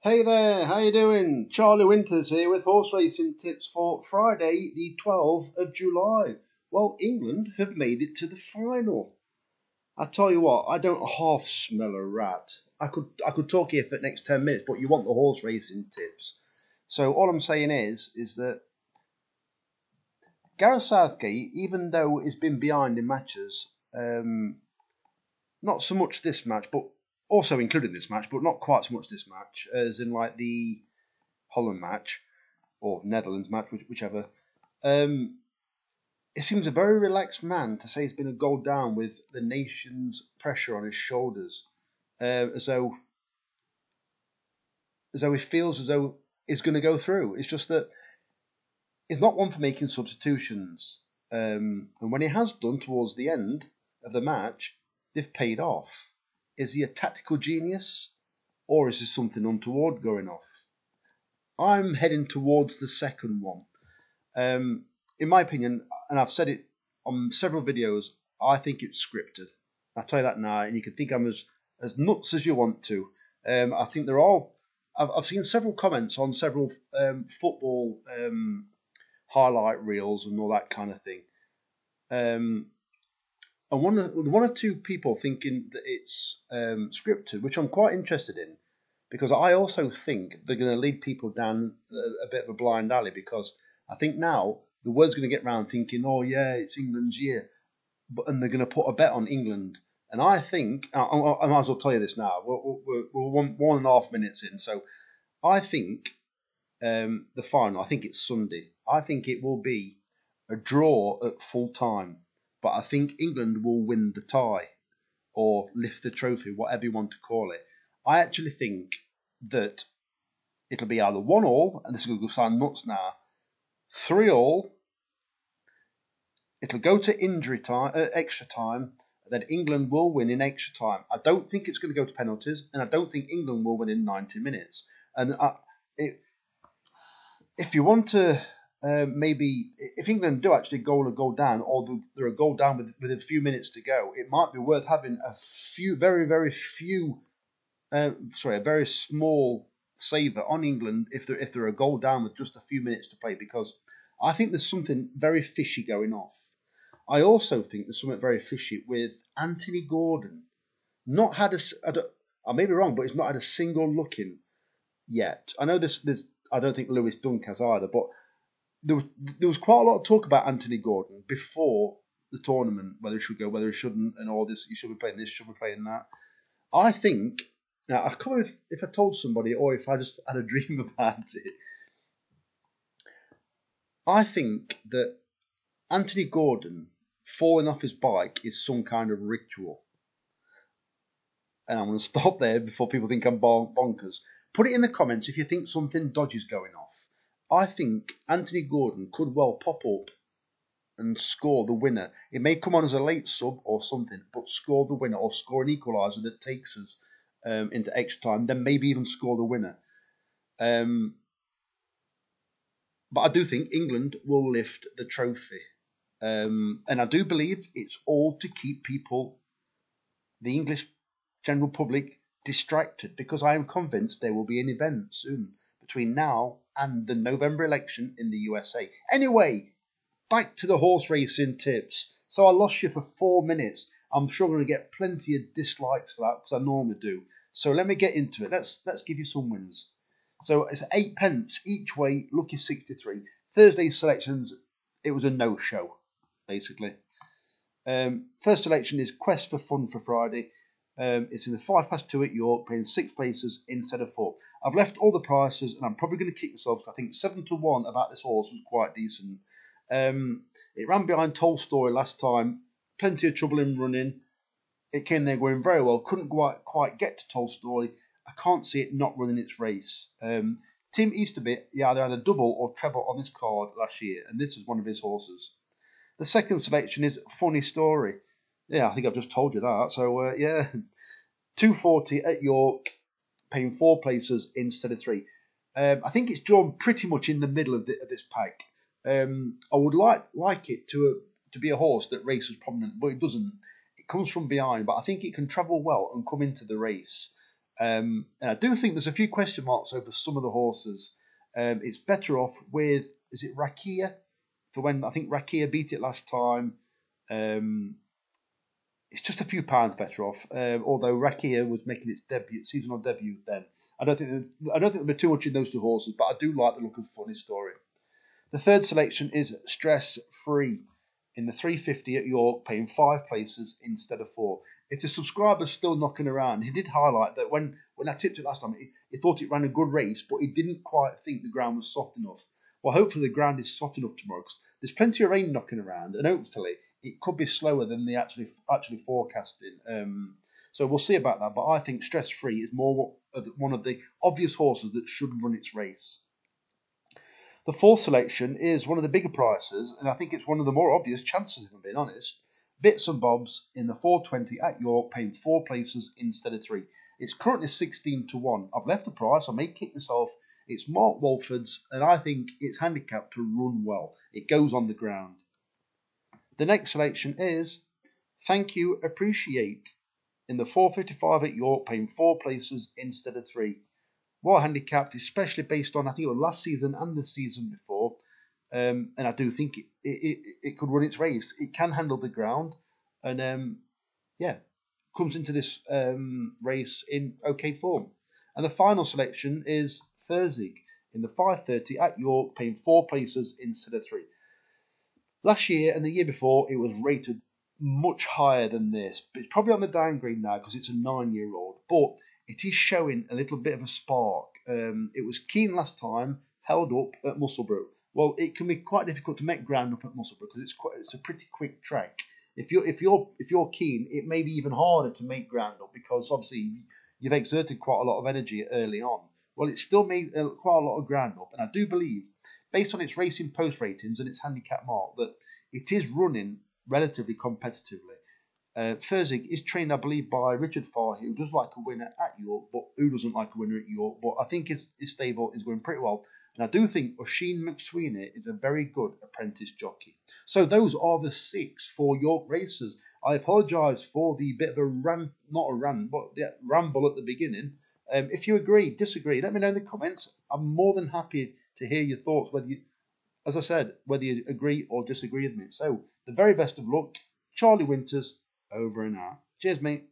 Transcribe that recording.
Hey there, how you doing? Charlie Winters here with horse racing tips for Friday, the 12th of July. Well, England have made it to the final. I tell you what, I don't half smell a rat. I could talk here for the next 10 minutes, but you want the horse racing tips. So all I'm saying is that Gareth Southgate, even though he's been behind in matches, not so much this match, but also including this match, but not quite so much this match as in like the Holland match or Netherlands match, whichever. It seems a very relaxed man to say he's been a goal down with the nation's pressure on his shoulders, as though he feels as though he's going to go through. It's just that he's not one for making substitutions, and when he has done towards the end of the match, they've paid off. Is he a tactical genius, or is there something untoward going off? I'm heading towards the second one. In my opinion, and I've said it on several videos, I think it's scripted. I'll tell you that now, and you can think I'm as nuts as you want to. I think they're all. I've seen several comments on several football highlight reels and all that kind of thing. And one or two people thinking that it's scripted, which I'm quite interested in, because I also think they're going to lead people down a bit of a blind alley, because I think now the word's going to get round thinking, oh yeah, it's England's year, and they're going to put a bet on England. And I think, I might as well tell you this now, we're 1.5 minutes in, so I think the final, I think it's Sunday. I think it will be a draw at full time, but I think England will win the tie or lift the trophy, whatever you want to call it. I actually think that it'll be either 1-1, and this is going to sound nuts now, 3-3, it'll go to injury time, extra time, then England will win in extra time. I don't think it's going to go to penalties, and I don't think England will win in 90 minutes. And if you want to, maybe if England do actually go down, or they're a goal down with a few minutes to go, it might be worth having a few, very, very few, a very small saver on England if they're a goal down with just a few minutes to play, because I think there's something very fishy going off. I also think there's something very fishy with Anthony Gordon. Not had I may be wrong, but he's not had a single look in yet. I know this. I don't think Lewis Dunk has either, but there was quite a lot of talk about Anthony Gordon before the tournament, whether he should go, whether he shouldn't, and all this. You should be playing this, should be playing that. I think now I can't remember if I told somebody or if I just had a dream about it. I think that Anthony Gordon falling off his bike is some kind of ritual. And I'm going to stop there before people think I'm bonkers. Put it in the comments if you think something dodgy's going off. I think Anthony Gordon could well pop up and score the winner. It may come on as a late sub or something, but score the winner or score an equaliser that takes us into extra time, then maybe even score the winner. But I do think England will lift the trophy. And I do believe it's all to keep people, the English general public, distracted, because I am convinced there will be an event soon between now and the November election in the USA. Anyway, back to the horse racing tips. So I lost you for 4 minutes. I'm sure I'm going to get plenty of dislikes for that, because I normally do. So let me get into it. Let's give you some wins. So it's 8 pence each way, lucky 63. Thursday's selections, it was a no-show, basically. First selection is Quest for Fun for Friday. It's in the 2:05 at York, paying 6 places instead of 4. I've left all the prices, and I'm probably going to kick myself, because I think 7-1 about this horse was quite decent. It ran behind Tolstoy last time, plenty of trouble in running. It came there going very well, couldn't quite get to Tolstoy. I can't see it not running its race. Tim Easterby, either had a double or treble on this card last year, and this is one of his horses. The second selection is Funny Story. Yeah, I think I've just told you that. So, yeah, 240 at York, paying 4 places instead of 3. I think it's drawn pretty much in the middle of this pack. I would like it to be a horse that races prominent, but it doesn't. It comes from behind, but I think it can travel well and come into the race. And I do think there's a few question marks over some of the horses. It's better off with, is it Rakia? For when I think Rakia beat it last time. It's just a few pounds better off. Although Rakia was making its seasonal debut then. I don't think there'll be too much in those two horses, but I do like the look of Funny Story. The third selection is Stress Free in the 350 at York, paying 5 places instead of 4. If the subscriber's still knocking around, he did highlight that when I tipped it last time, he thought it ran a good race, but he didn't quite think the ground was soft enough. Well, hopefully the ground is soft enough tomorrow, because there's plenty of rain knocking around, and hopefully it could be slower than they actually forecasting. So we'll see about that. But I think Stress Free is more one of the obvious horses that should run its race. The fourth selection is one of the bigger prices, and I think it's one of the more obvious chances, if I'm being honest. Bits and Bobs in the 420 at York, paying 4 places instead of 3. It's currently 16 to 1. I've left the price. I may kick myself. It's Mark Walford's, and I think it's handicapped to run well. It goes on the ground. The next selection is Thank You, Appreciate in the 455 at York, paying 4 places instead of 3. Well handicapped, especially based on, I think it was last season and the season before. And I do think it could run its race. It can handle the ground. And, comes into this race in okay form. And the final selection is Thursig in the 530 at York, paying 4 places instead of 3. Last year and the year before, it was rated much higher than this. But it's probably on the downgrade now because it's a 9-year-old. But it is showing a little bit of a spark. It was keen last time, held up at Musselburgh. Well, it can be quite difficult to make ground up at Musselburgh because it's a pretty quick track. If you're keen, it may be even harder to make ground up because obviously you've exerted quite a lot of energy early on. Well, it still made quite a lot of ground up, and I do believe, based on its racing post ratings and its handicap mark, that it is running relatively competitively. Thursig is trained, I believe, by Richard Farr, who does like a winner at York, but who doesn't like a winner at York? But I think his stable is going pretty well. And I do think Oisin McSweeney is a very good apprentice jockey. So those are the 6 for York races. I apologise for the bit of a rant, not a rant, but the ramble at the beginning. If you agree, disagree, let me know in the comments. I'm more than happy to hear your thoughts, whether you agree or disagree with me. So the very best of luck. Charlie Winters, over and out. Cheers, mate.